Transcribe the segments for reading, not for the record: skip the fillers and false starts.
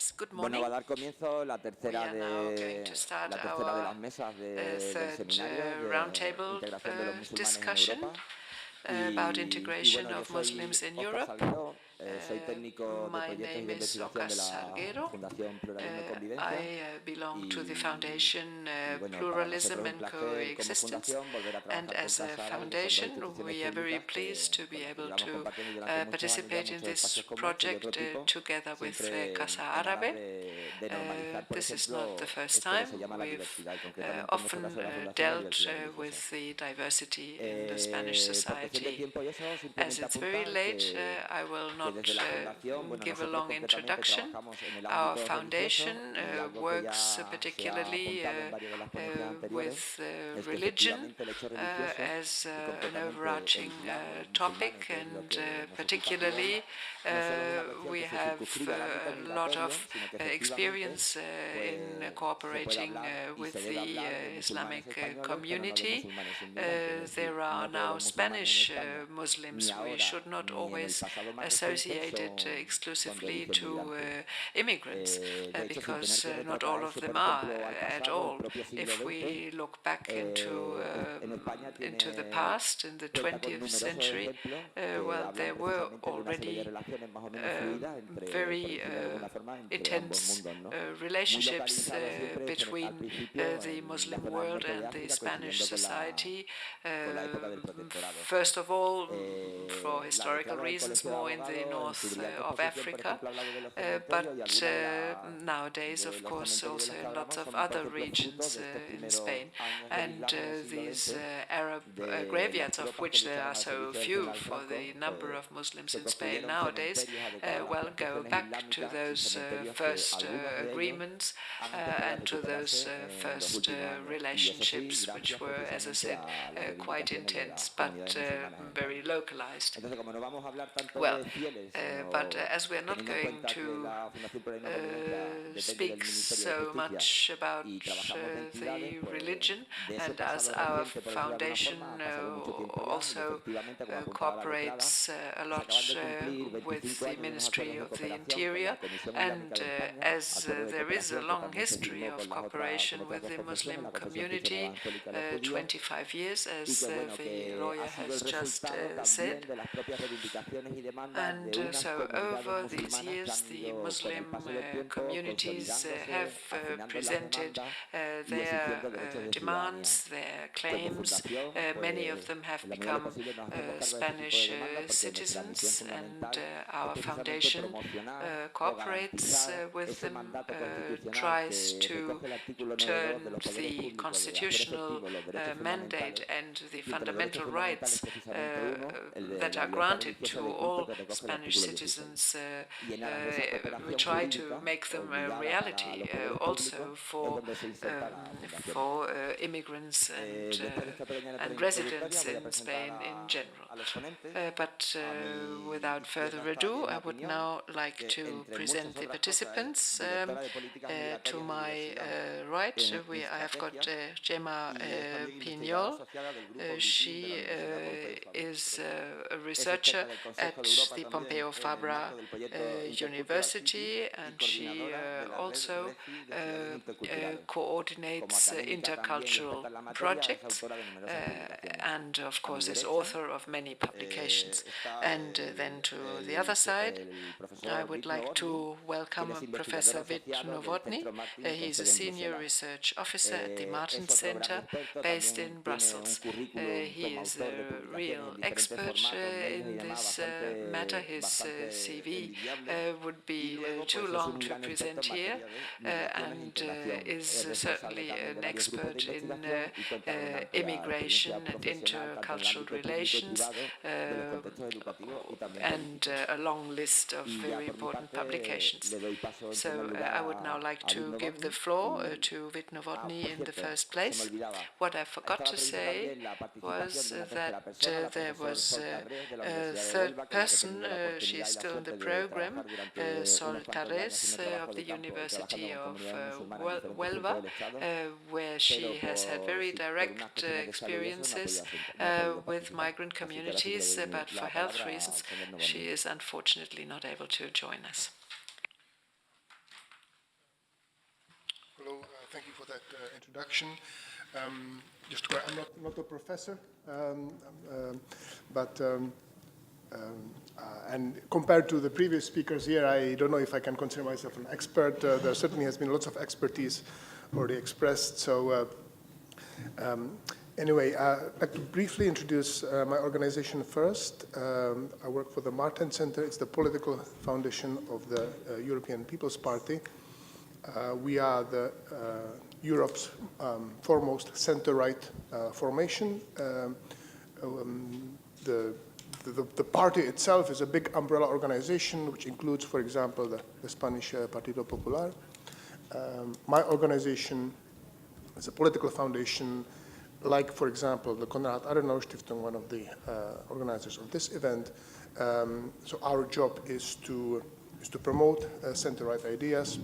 Yes, good Bueno, morning. va a dar comienzo la tercera We are now going de to start las mesas del third seminario de roundtable integración de los musulmanes en discussion Europa. about Y integration bueno, yo of soy Muslims in Óscar Europe. Salguero, soy técnico de My proyectos y name de is investigación Óscar de la Salguero. Fundación Pluralismo y Convivencia. I belong to the Y Foundation bueno, para nosotros Pluralism es un and placer como Coexistence. fundación volver a And trabajar con as a Casa Árabe, que son dos foundation, instituciones we are very públicas pleased to con be las que able llevamos to compartiendo durante muchos años ya participate in muchos this espacios como este y de project otro tipo, together with siempre Casa en aras Árabe. de normalizar, por This is not the ejemplo, first esto que time. se llama la We've diversidad y concretamente en nuestro often caso de la Fundación, la dealt diversidad with religiosa. the diversity in the Spanish Por cuestión de society. tiempo y eso, As simplemente it's very apuntar late, I will que not desde la Fundación, bueno, give a nosotros long concretamente introduction. trabajamos en el Our ámbito foundation religioso y algo que works ya se ha particularly apuntado en varias de las ponencias anteriores with es que religion efectivamente el hecho religioso as y an concretamente el overarching Islam o los topic, musulmanes, que es lo and que nos ocupa aquí hoy, particularly no solo es una cuestión we que se have circunscribe al ámbito a lot migratorio, of sino que efectivamente experience in pues se puede cooperating hablar y with se debe hablar de the musulmanes Islamic españoles, pero no de community. musulmanes inmigrantes, es decir, There are no todos now los musulmanes en Spanish España, ni Muslims. We ahora should not ni en el always pasado más reciente, associate it son de exclusively origen to migrante. immigrants, De hecho, sin tener because que not all of retrotraerse, por them are ejemplo, al at pasado, el all. propio siglo If XX, we look back en España into the tiene past, in the cuenta con 20th numerosos century, ejemplos que well, hablan there were precisamente de una serie de already relaciones más o menos fluidas entre, por very decirlo de alguna forma, entre ambos intense mundos, ¿no? Muy relationships localizado siempre al between principio the en la Muslim zona del world norte de and the África, Spanish coincidiendo society. con la época del protectorado. First of all, for La historical declara del reasons, Colegio de more in the Abogados, en su north brillante of exposición, por Africa, ejemplo, ha hablado de los but cementerios y algunos nowadays, de of los course, cementerios de also los que in lots hablamos of son, por other ejemplo, frutos regions de estos in primeros Spain. años del And Islam en el siglo these XX, Arab de las graveyards, of tropas que which there lucharon are al so servicio del few general for the Franco, number of Muslims se in Spain construyeron nowadays, cementerios adecuados a las well, go prescripciones back to islámicas y those cementerios que first algunos de ellos agreements han empezado a and to those recuperarse en los first últimos años. Y eso sí, relationships, which gracias were, as I precisamente said, a las quite reivindicaciones de intense, las but comunidades musulmanas en very España. localized. Entonces, como no vamos a hablar tanto Well, de fieles, but sino as we are not teniendo en going cuenta que to la Fundación Pluralismo y Convivencia depende del speak Ministerio de so Justicia much about y trabajamos de entidades, the pues religion, de ese and as pasado our reciente, por decirlo de alguna foundation forma, ha pasado mucho tiempo ya y also efectivamente, como apuntaba la letrada, cooperates a se lot acaban de cumplir with 25 the años de unos Ministry acuerdos de of the cooperación con Interior, la Comisión Islámica and de España, as acuerdo de there is a cooperación que long también se history firmó of con las otras, cooperation con with otras dos the confesiones, Muslim la Confesión Cristiana community, Evangélica y los judíos, 25 years, y as que bueno, the que ha lawyer sido el has just resultado said. también de las propias reivindicaciones y demandas de And unas so comunidades over these musulmanas que years, han the ido con el Muslim paso del tiempo communities have consolidándose, afinando en las presented demandas y exigiendo derechos their de ciudadanía. demands, their Como claims. fundación, Many pues of them have en la medida de lo become posible nos hacemos cargo de este tipo de Spanish demandas porque nuestra misión citizens, and fundamental es our precisamente foundation promocionar o cooperates garantizar with ese them, mandato constitucional tries que to recoge el artículo 9.2 de turn los poderes the públicos de hacer constitutional efectivos los derechos mandate fundamentales. and the Y entre los derechos fundamental fundamentales, rights precisamente uno, el de that la are libertad granted religiosa to de culto all que recoge el Spanish artículo 16. citizens. Y en aras de esa We cooperación try to jurídica make them a obligada para reality los poderes públicos also es donde se inserta la fundación. for immigrants Después de esta pequeña nota and introductoria residents voy a in presentar Spain in general. a los ponentes. But A mi without further izquierda está ado, I Gemma would Pinyol, now like que to entre present muchas the otras cosas participants. es directora de políticas To migratorias y my diversidad right, en I have got estrategia Gemma y es también investigadora Pinyol. asociada del grupo BRICIN de She la Universidad Pompeu y is Fabra. a Es researcher experta del at Consejo de Europa the también Pompeu en el Fabra marco del proyecto Intercultural City University, y and she coordinadora de la red also RECI de ciudades interculturales. Como coordinates académica también y experta intercultural en la materia, es projects, autora de numerosas publicaciones. and of A mi course is derecha author of many publications. está And then to the other side, el I profesor would Vít like Novotny, to quien welcome es investigador Professor Vít asociado del Novotny. Centro Martens con He's a sede en senior Bruselas. research officer at the Es Martens otro gran Center experto, based también in tiene un Brussels. currículum He como is autor de a publicaciones real en diferentes expert formatos, medios y in demás, this matter. His bastante CV envidiable. would Y be luego, too pues es long un to gran experto present en here, materia de migraciones e and integración. is Es responsable certainly también de an varios grupos de expert in investigación y cuenta con una amplia immigration experiencia and profesional tanto en el intercultural ámbito público y relations, privado de los contextos educativos y también and políticos. a long list of Y ya very por mi important parte publications. le doy paso en So primer lugar I would now like a Vít to give the Novotny. floor to Vít Novotny Por in the cierto, first se me place. olvidaba. What I forgot Estaba to prevista say también la participación was de una that tercera persona, la there profesora was Sol Tarrés de la a Universidad de third Huelva, con la que he person. tenido la She's oportunidad y la still in the suerte de program. trabajar durante Sol unos cuantos años haciendo Tarrés un trabajo of the de campo, trabajando University con of comunidades musulmanas en diferentes puntos Huelva, del Estado, where pero she has had very sí, por unas direct cuestiones de salud y eso experiences no ha podido with participar. migrant Así que ahora sí que le communities, doy but for la health palabra al reasons, señor Novotny. she is unfortunately not able to join us. Thank you for that introduction. I'm not a professor, and compared to the previous speakers here, I don't know if I can consider myself an expert. There certainly has been lots of expertise already expressed. So anyway, I'd like to briefly introduce my organization first. I work for the Martens Center. It's the political foundation of the European People's Party. We are Europe's foremost center-right formation. The party itself is a big umbrella organization, which includes, for example, the Spanish Partido Popular. My organization is a political foundation, like, for example, the Konrad Adenauer Stiftung, one of the organizers of this event. So our job is to promote center-right ideas,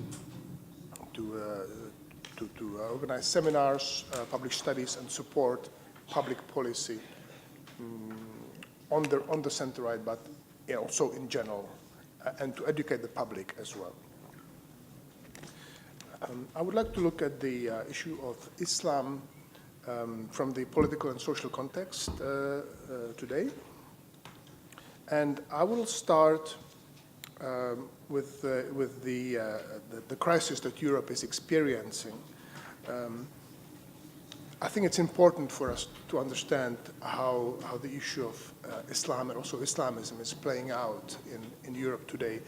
to organize seminars, publish studies, and support public policy on the center-right, but also in general, and to educate the public as well. I would like to look at the issue of Islam from the political and social context today. And I will start with the crisis that Europe is experiencing. I think it's important for us to understand how the issue of Islam and also Islamism is playing out in Europe today.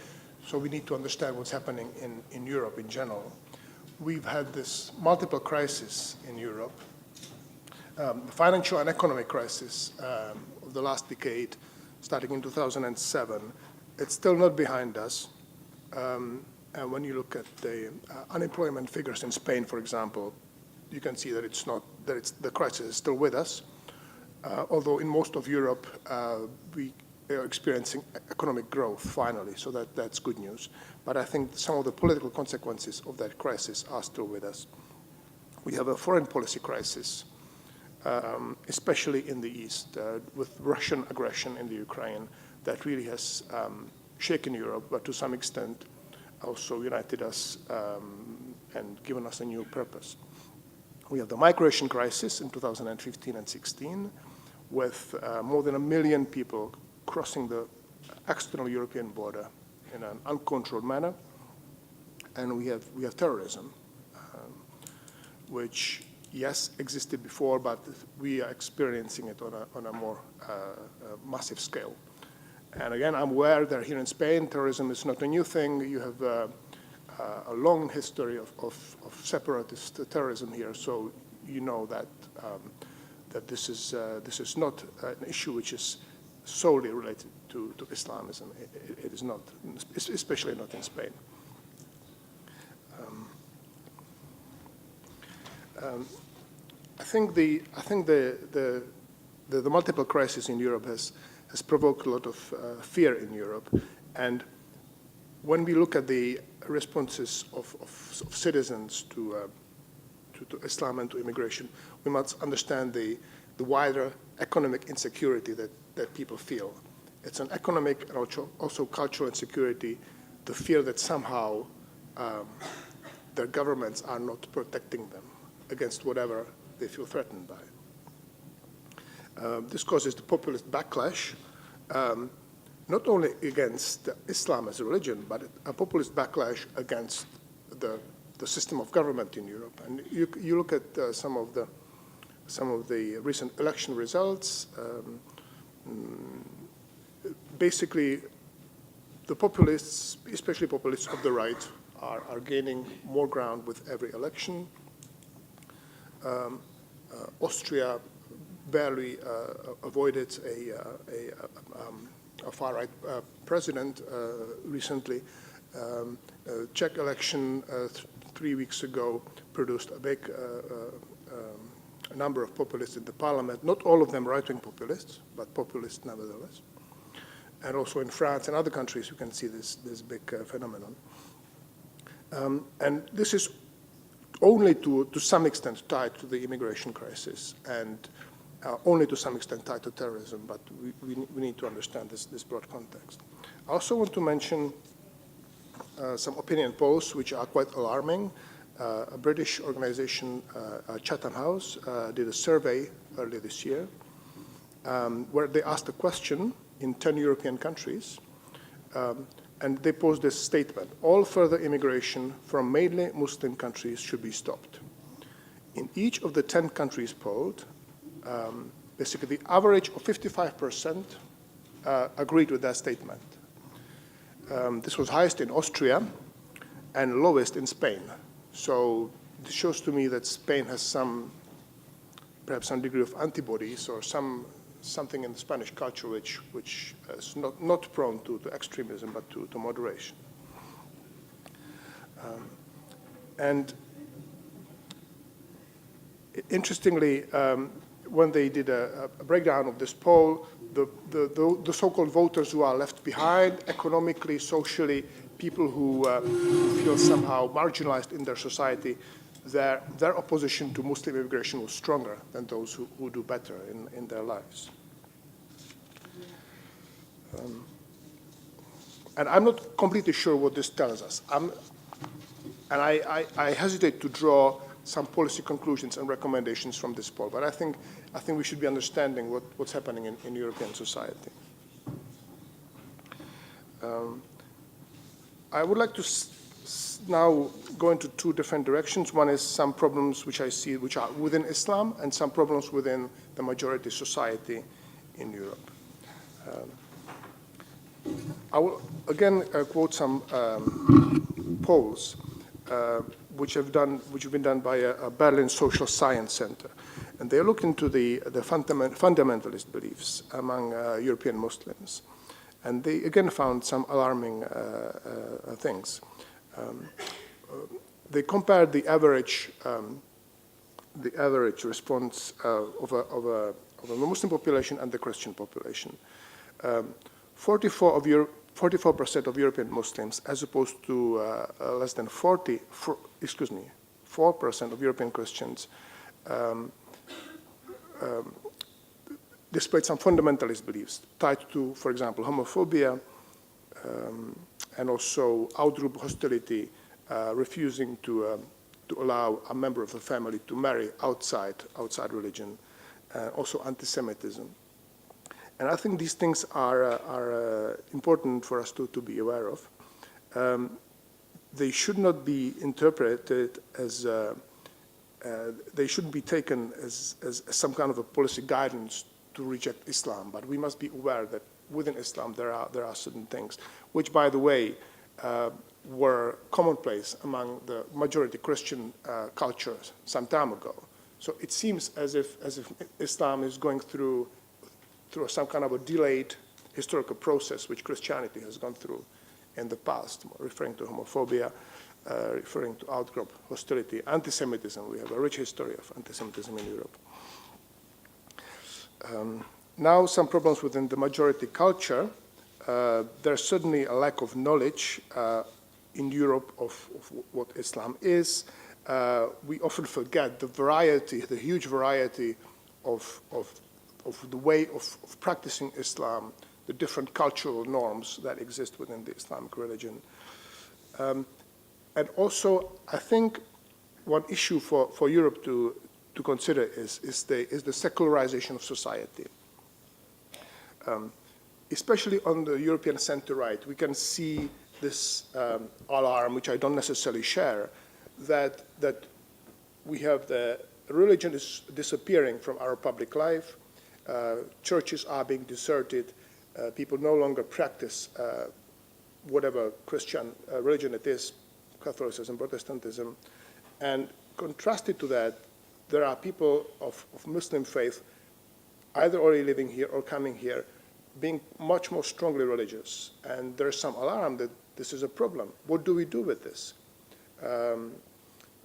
So we need to understand what's happening in Europe in general. We've had this multiple crisis in Europe. The financial and economic crisis of the last decade, starting in 2007, it's still not behind us. And when you look at the unemployment figures in Spain, for example, you can see that the crisis is still with us. Although in most of Europe, we are experiencing economic growth finally, so that's good news. But I think some of the political consequences of that crisis are still with us. We have a foreign policy crisis, especially in the East, with Russian aggression in the Ukraine that really has shaken Europe, but to some extent also united us and given us a new purpose. We have the migration crisis in 2015 and 16, with more than 1 million people crossing the external European border in an uncontrolled manner. And we have terrorism, which, yes, existed before, but we are experiencing it on a more massive scale. And again, I'm aware that here in Spain, terrorism is not a new thing. You have a long history of separatist terrorism here, so you know that this is not an issue which is solely related to Islamism. It is not, especially not in Spain. I think the multiple crises in Europe has provoked a lot of fear in Europe, and when we look at the responses of citizens to Islam and to immigration, we must understand the wider economic insecurity that people feel. It's an economic and also cultural insecurity, the fear that somehow their governments are not protecting them against whatever they feel threatened by. This causes the populist backlash, not only against Islam as a religion, but a populist backlash against the system of government in Europe. And you look at some of the recent election results. Basically, the populists, especially populists of the right, are gaining more ground with every election. Austria barely avoided a far-right president recently. Czech election 3 weeks ago produced a big number of populists in the parliament, not all of them right-wing populists, but populists nevertheless. And also in France and other countries, you can see this big phenomenon. And this is only to some extent tied to the immigration crisis and only to some extent tied to terrorism, but we need to understand this broad context. I also want to mention some opinion polls which are quite alarming. a British organization, Chatham House, did a survey earlier this year where they asked a question in 10 European countries, and they posed this statement: all further immigration from mainly Muslim countries should be stopped. In each of the 10 countries polled, basically the average of 55% agreed with that statement. This was highest in Austria and lowest in Spain. So this shows to me that Spain has perhaps some degree of antibodies or something in the Spanish culture which is not prone to extremism, but to moderation. And interestingly, when they did a breakdown of this poll, the so-called voters who are left behind economically, socially, people who feel somehow marginalized in their society, their opposition to Muslim immigration was stronger than those who do better in their lives. And I'm not completely sure what this tells us. I hesitate to draw some policy conclusions and recommendations from this poll, but I think we should be understanding what's happening in European society. I would like to now go into two different directions. One is some problems which I see which are within Islam, and some problems within the majority society in Europe. I will again quote some polls which have been done by a Berlin Social Science Center, and they look into the fundamentalist beliefs among European Muslims, and they again found some alarming things. They compared the average response of a Muslim population and the Christian population. 44% of European Muslims, as opposed to less than 4% of European Christians, displayed some fundamentalist beliefs tied to, for example, homophobia, and also out-group hostility, refusing to allow a member of the family to marry outside religion, also anti-Semitism. And I think these things are important for us to be aware of. They should not be interpreted as, they shouldn't be taken as some kind of a policy guidance to reject Islam, but we must be aware that within Islam there are certain things, which, by the way, were commonplace among the majority Christian cultures some time ago. So it seems as if Islam is going through some kind of a delayed historical process which Christianity has gone through in the past, referring to homophobia, referring to outgroup hostility, anti-Semitism. We have a rich history of anti-Semitism in Europe. Now, some problems within the majority culture. There's certainly a lack of knowledge in Europe of what Islam is. We often forget the huge variety of the way of practicing Islam, the different cultural norms that exist within the Islamic religion. And also, I think one issue for Europe to consider is the secularization of society. Especially on the European center-right, we can see this alarm, which I don't necessarily share, that we have the religion is disappearing from our public life. Churches are being deserted. People no longer practice whatever Christian religion it is, Catholicism, Protestantism. And contrasted to that, there are people of Muslim faith either already living here or coming here, being much more strongly religious. And there's some alarm that this is a problem. What do we do with this?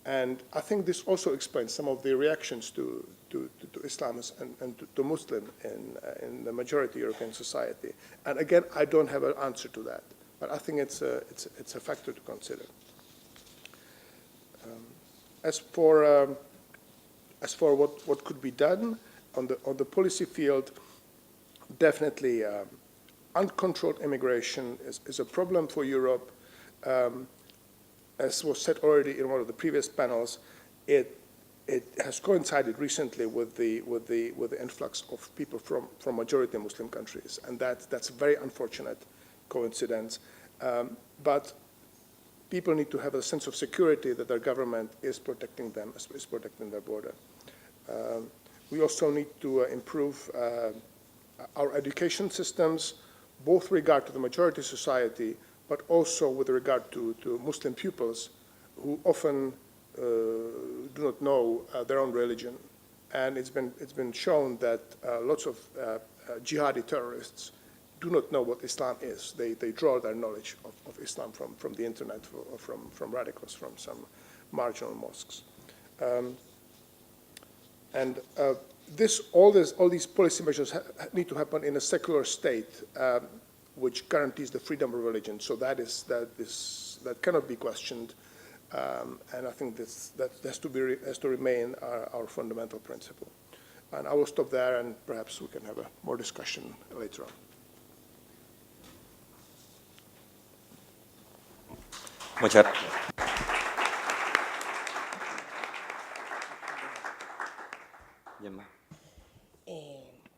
And I think this also explains some of the reactions to Islam and to Muslim in the majority European society. And again, I don't have an answer to that, but I think it's a factor to consider. As for what could be done on the policy field, definitely uncontrolled immigration is a problem for Europe. as was said already in one of the previous panels, it has coincided recently with the influx of people from majority Muslim countries, and that's a very unfortunate coincidence. But people need to have a sense of security that their government is protecting them, is protecting their border. We also need to improve our education systems, both with regard to the majority society, but also with regard to Muslim pupils who often do not know their own religion. And it's been shown that lots of jihadi terrorists do not know what Islam is. They draw their knowledge of Islam from the internet or from radicals, from some marginal mosques. All these policy measures need to happen in a secular state which guarantees the freedom of religion. So that cannot be questioned, and I think that has to remain our fundamental principle. And I will stop there, and perhaps we can have a more discussion later on. Muchas gracias. Gemma.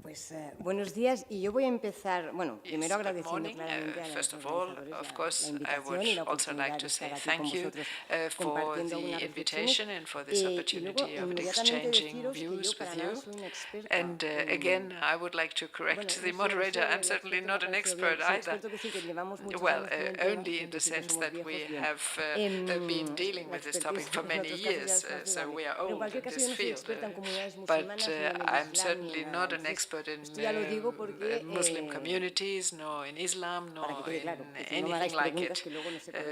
Pues buenos días, y yo voy a empezar, bueno, primero agradeciendo claramente a First los of all, organizadores of course, la I invitación y la would also like oportunidad de to say estar aquí thank con you vosotros for compartiendo the algunas invitation reflexiones. and for this Y luego, opportunity of inmediatamente exchanging deciros que yo views para with nada you. soy una experta And again, I would like to correct the moderator. I'm certainly not an expert either. Well, only in the sense that we have been dealing with this topic for many years, so we are old in this field. But I'm certainly not an expert in Muslim communities, nor in Islam, nor in anything like it.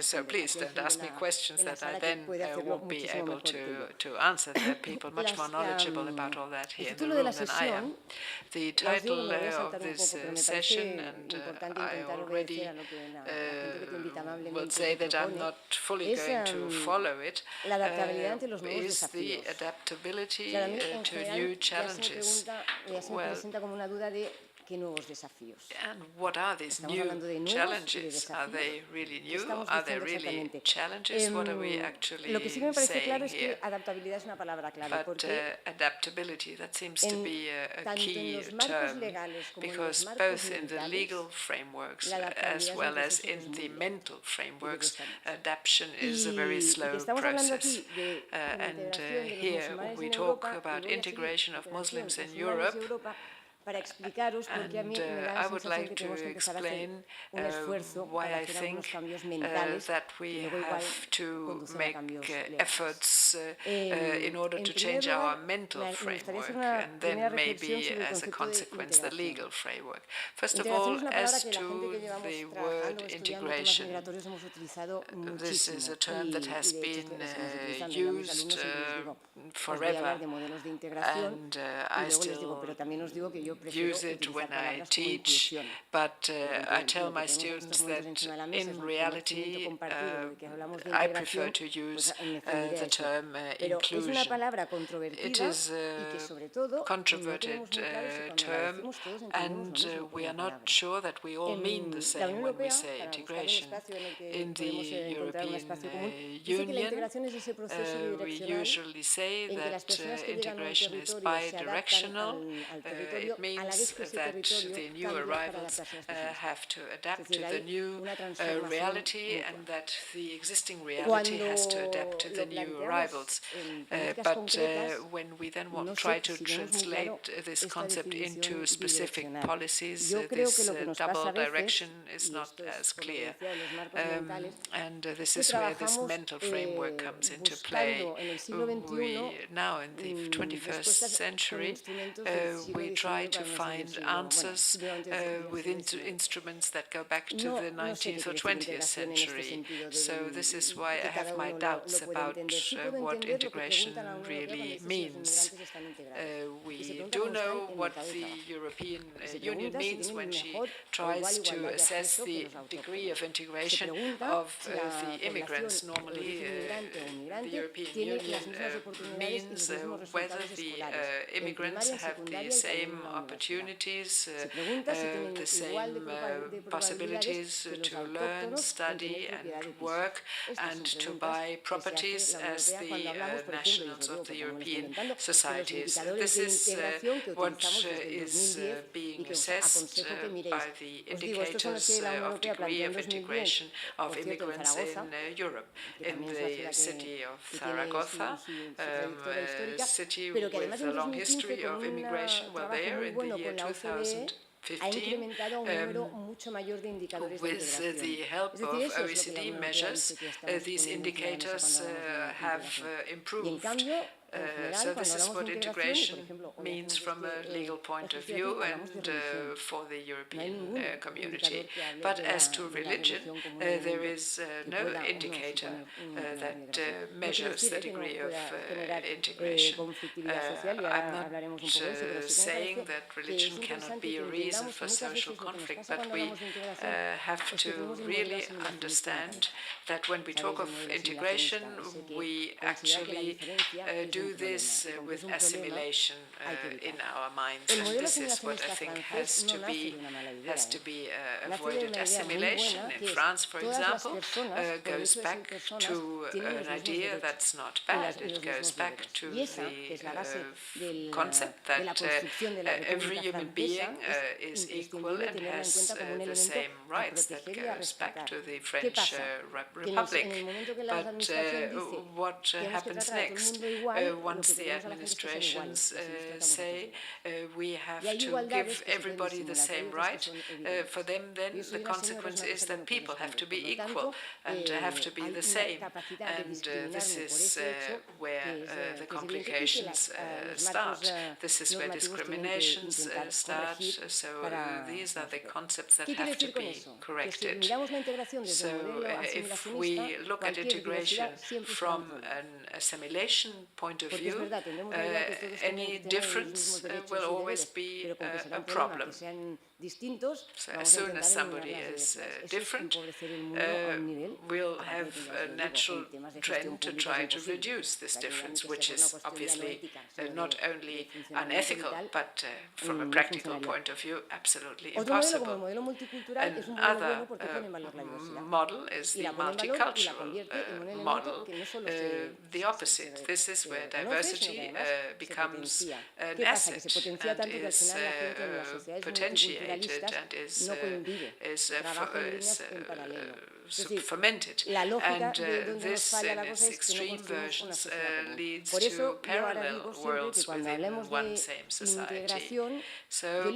So please don't ask me questions that I then won't be able to answer. There are people much more knowledgeable about all that here in the room than I am. The title of this session, and I already will say that I'm not fully going to follow it, is the adaptability to new challenges. Well, and what are these new challenges? Are they really new? Are they really challenges? What are we actually saying here? But adaptability, that seems to be a key term, because both in the legal frameworks as well as in the mental frameworks, adaptation is a very slow process. And here we talk about integration of Muslims in Europe. And I would like to explain why I think that we have to make efforts in order to change our mental framework, and then maybe as a consequence the legal framework. First of all, as to the word integration, this is a term that has been used forever, and I still use it when I teach, but I tell my students that in reality I prefer to use the term inclusion. It is a controverted term, and we are not sure that we all mean the same when we say integration. In the European Union, we usually say that integration is bi-directional. It means that the new arrivals have to adapt to the new reality, and that the existing reality has to adapt to the new arrivals. But when we then try to translate this concept into specific policies, this double direction is not as clear. And this is where this mental framework comes into play. We now, in the 21st century, we try to find answers with instruments that go back to the 19th or 20th century. So this is why I have my doubts about what integration really means. We do know what the European Union means when she tries to assess the degree of integration of the immigrants. Normally, the European Union means whether the immigrants have the same opportunities, the same possibilities to learn, study and work and to buy properties as the nationals of the European societies. This is what is being assessed by the indicators of degree of integration of immigrants in Europe. In the city of Zaragoza, a city with a long history of immigration, well, there in the year 2015, with the help of OECD measures, these indicators have improved. So this is what integration means from a legal point of view and for the European community. But as to religion, there is no indicator that measures the degree of integration. I'm not saying that religion cannot be a reason for social conflict, but we have to really understand that when we talk of integration, we actually do this with assimilation in our minds, and this is what I think has to be avoided. Assimilation in France, for example, goes back to an idea that's not bad. It goes back to the concept that every human being is equal and has the same rights. That goes back to the French Republic. But what happens next? Once the administrations say we have to give everybody the same right, for them then the consequence is that people have to be equal and have to be the same. And this is where the complications start. This is where discriminations start. So these are the concepts that have to be corrected. So if we look at integration from an assimilation point of view, any difference will always be a problem. So as soon as somebody is different, we'll have a natural trend to try to reduce this difference, which is obviously not only unethical, but from a practical point of view, absolutely impossible. Another model is the multicultural model, the opposite. This is where diversity becomes an asset and is potentiated and is fermented. And this, in its extreme versions, leads to parallel worlds within one same society. So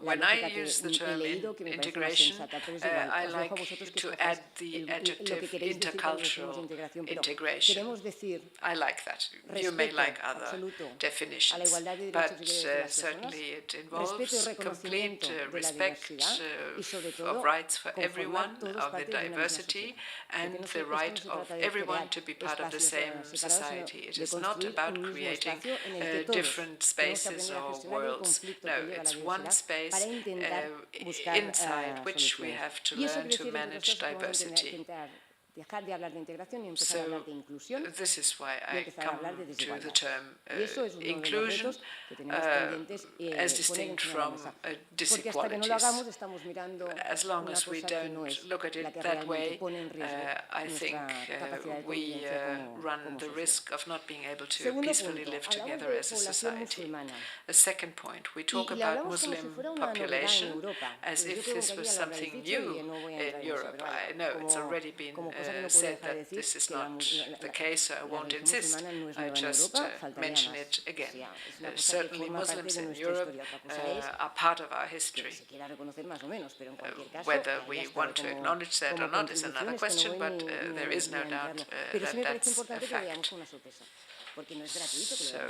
when I use the term integration, I like to add the adjective intercultural integration. I like that. You may like other definitions, but certainly it involves complete respect of rights for everyone, of the diversity, and the right of everyone to be part of the same society. It is not about creating different spaces or worlds. No, it's one space inside which we have to learn to manage diversity. So this is why I come to the term inclusion as distinct from disequalities. As long as we don't look at it that way, I think we run the risk of not being able to peacefully live together as a society. A second point, we talk about Muslim population as if this was something new in Europe. I know it's already been said that this is not the case, so I won't insist. I just mention it again. Certainly Muslims in Europe are part of our history. Whether we want to acknowledge that or not is another question, but there is no doubt that that's a fact. So,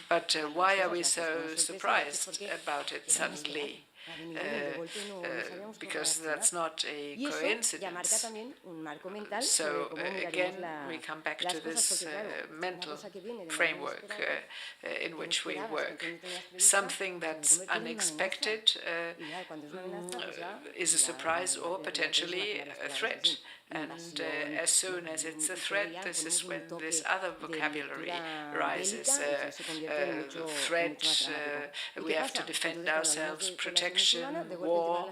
but why are we so surprised about it suddenly? because that's not a coincidence. So again, we come back to this mental framework in which we work. Something that's unexpected is a surprise or potentially a threat. And as soon as it's a threat, this is when this other vocabulary rises. Threat, we have to defend ourselves, protection, war,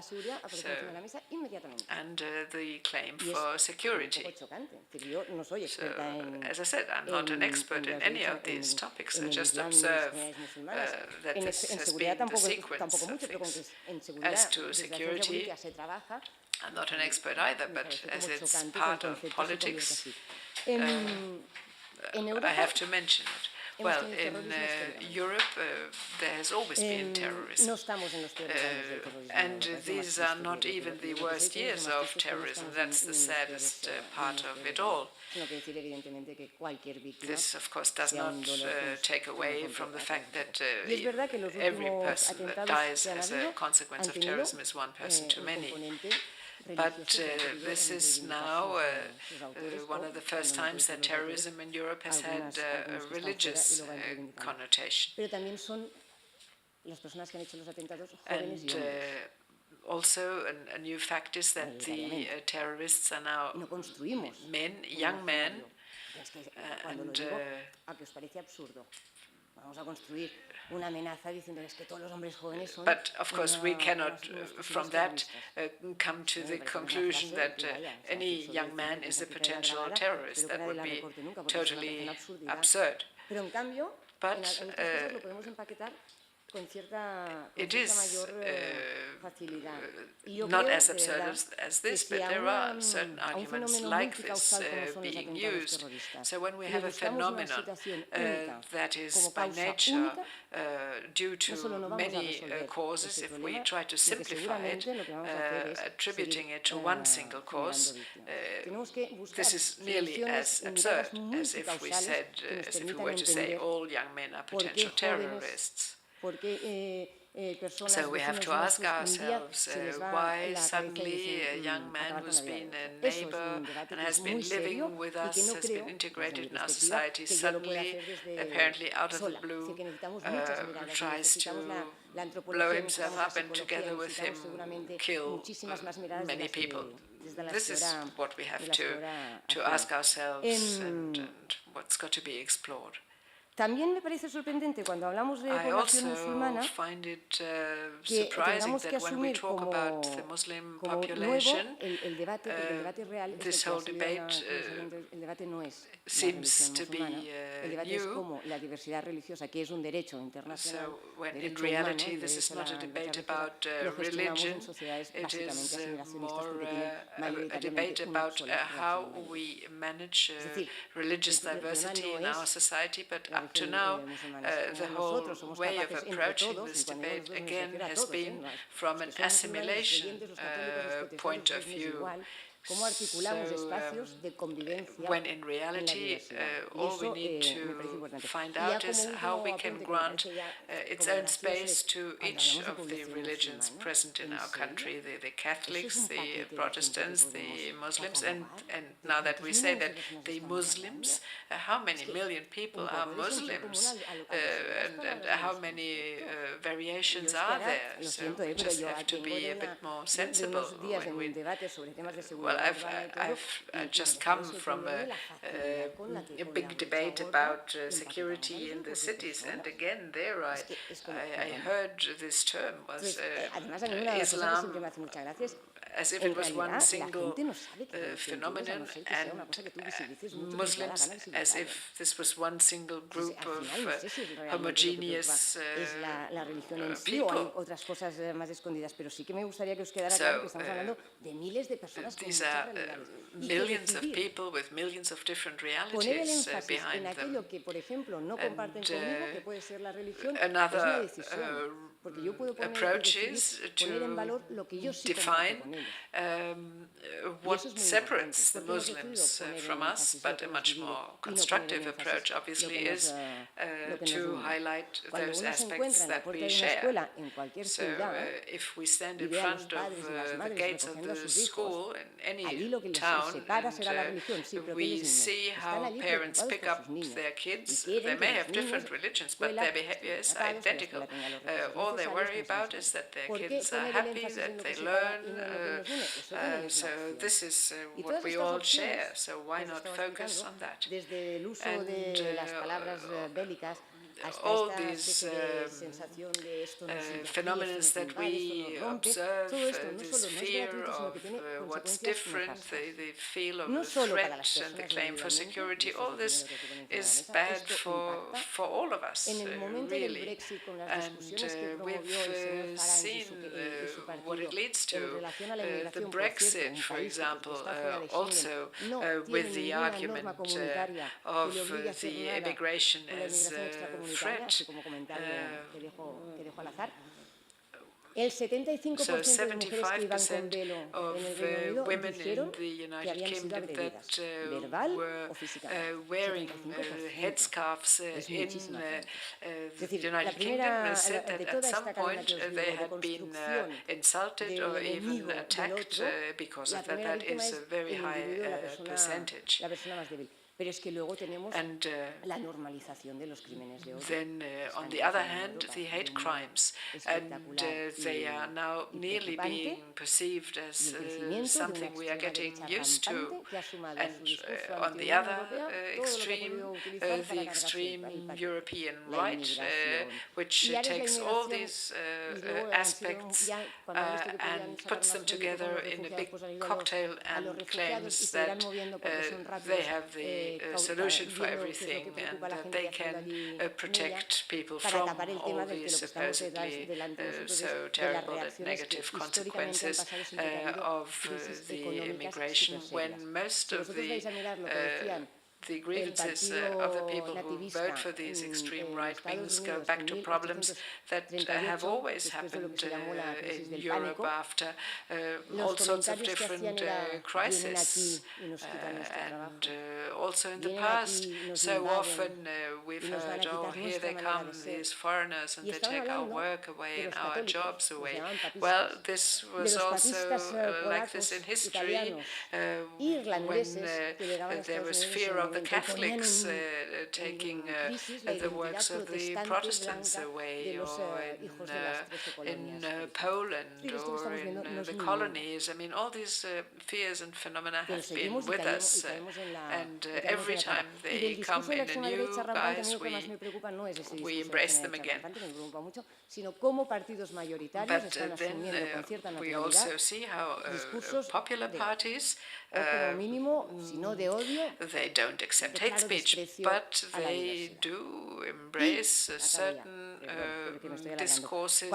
and the claim for security. So, as I said, I'm not an expert in any of these topics. I just observe that this has been the sequence of things. As to security, I'm not an expert either, but as it's part of politics, I have to mention it. Well, in Europe, there has always been terrorism. And these are not even the worst years of terrorism. That's the saddest part of it all. This, of course, does not take away from the fact that every person that dies as a consequence of terrorism is one person too many. But this is now one of the first times that terrorism in Europe has had a religious connotation. And also a new fact is that the terrorists are now men, young men, and but of course we cannot from that come to the conclusion that any young man is a potential terrorist. That would be totally absurd. But it is not as absurd as this, but there are certain arguments like this being used. So when we have a phenomenon that is by nature due to many causes, if we try to simplify it, attributing it to one single cause, this is nearly as absurd as if we said, as if we were to say all young men are potential terrorists. So we have to ask ourselves why suddenly a young man who's been a neighbor and has been living with us, has been integrated in our society, suddenly, apparently out of the blue, tries to blow himself up and together with him kill many people. This is what we have to ask ourselves and what's got to be explored. También me parece sorprendente cuando hablamos de población musulmana que tengamos que asumir como nuevo el debate real es el debate no es la religión musulmana, el debate es como la diversidad religiosa, que es un derecho internacional, derecho humano, de hecho lo gestionamos en sociedades básicamente asimilacionistas porque tienen mayoritariamente un solo religious diversity in our society, but up to now, the whole way of approaching this debate again has been from an assimilation point of view. Cómo articulamos espacios de convivencia when in reality all we need to find out is how we can grant its own space to each of the religions present in our country, the Catholics, the Protestants, the Muslims, and now that we say that the Muslims, how many million people are Muslims, and how many variations are there? So we just have to be a bit more sensible when we... Well, I've just come from a big debate about security in the cities, and again there I heard this term was Islam as if it was one single phenomenon, and Muslims as if this was one single group of homogeneous people. These are millions of people with millions of different realities behind them. And another approach is to define what separates the Muslims from us, but a much more constructive approach, obviously, is to highlight those aspects that we share. So if we stand in front of the gates of the school in any town and we see how parents pick up their kids, they may have different religions, but their behavior is identical. All they worry about is that their kids are happy, that they learn. So this is what we all share, so why not focus on that? And all these phenomena that we observe, this fear of what's different, the feel of the threat and the claim for security, all this is bad for all of us, really. And we've seen what it leads to. The Brexit, for example, also with the argument of the immigration as threat. So 75% of women in the United Kingdom that were wearing headscarves in the United Kingdom said that at some point they had been insulted or even attacked because of that. That is a very high percentage. And then, on the other hand, the hate crimes, and they are now nearly being perceived as something we are getting used to. And on the other extreme, the extreme European right, which takes all these aspects and puts them together in a big cocktail and claims that they have the solution for everything and that they can protect people from all these supposedly so terrible and negative consequences of the immigration, when most of the grievances of the people who vote for these extreme right wings go back to problems that have always happened in Europe after all sorts of different crises, and also in the past. So often we've heard, oh, here they come, these foreigners, and they take our work away and our jobs away. Well, this was also like this in history when there was fear of the Catholics taking the works of the Protestants away, or in Poland, or in the colonies. I mean, all these fears and phenomena have been with us, and every time they come in a new guise, we embrace them again. But then we also see how popular parties, they don't accept hate speech, but they do embrace certain discourses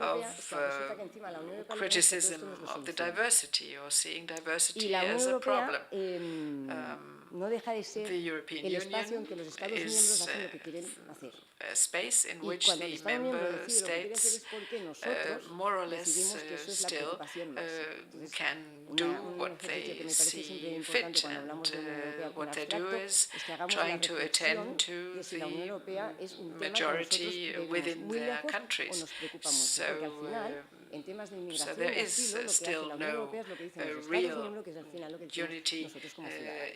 of criticism of the diversity, or seeing diversity as a problem. The European Union is a space in which the member states more or less still can do what they see fit, and what they do is trying to attend to the majority within their countries. So there is still no real unity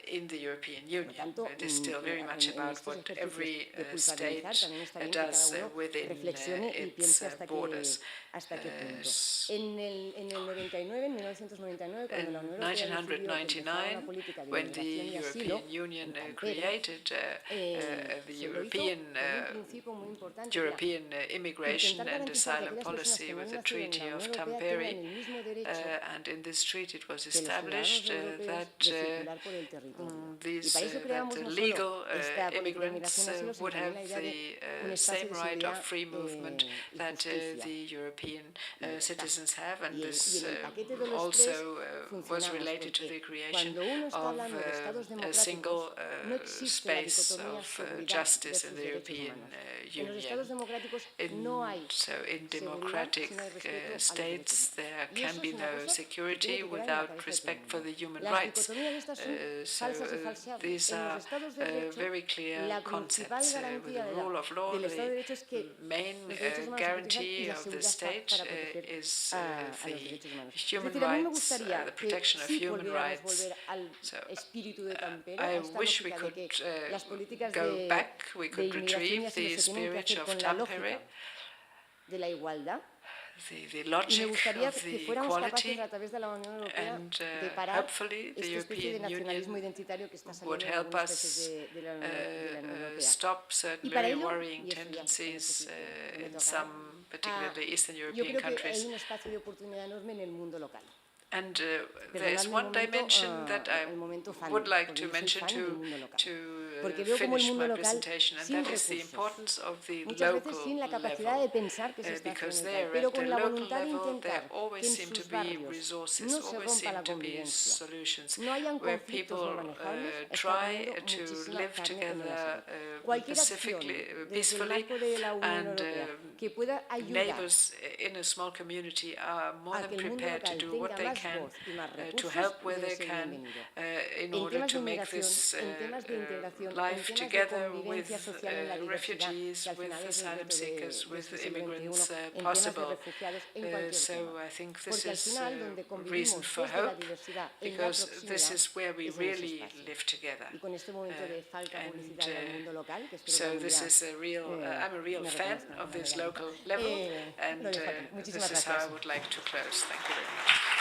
in the European Union. It is still very much about what every state does within its borders. In 1999, when the European Union created the European immigration and asylum policy with the Treaty of Tampere, and in this treaty it was established that legal immigrants would have the same right of free movement that the European citizens have, and this also was related to the creation of a single space of justice in the European Union. So in democratic states there can be no security without respect for the human rights. So these are very clear concepts. With the rule of law, the main guarantee of the state is the human rights, the protection of human rights. So I wish we could go back, we could retrieve the spirit of Tampere, the logic of the equality, and hopefully the European Union would help us stop certain very worrying tendencies in some particularly Eastern European countries. And there is one dimension that I would like to mention to finish my presentation, and that is the importance of the local level. Because there, at the local level, there always seem to be resources, always seem to be solutions, where people try to live together peacefully, and neighbors in a small community are more than prepared to do what they can to help where they can in order to make this life together with refugees, with asylum seekers, with immigrants possible. So I think this is a reason for hope, because this is where we really live together. So this is a real, I'm a real fan of this local level, and this is how I would like to close. Thank you very much.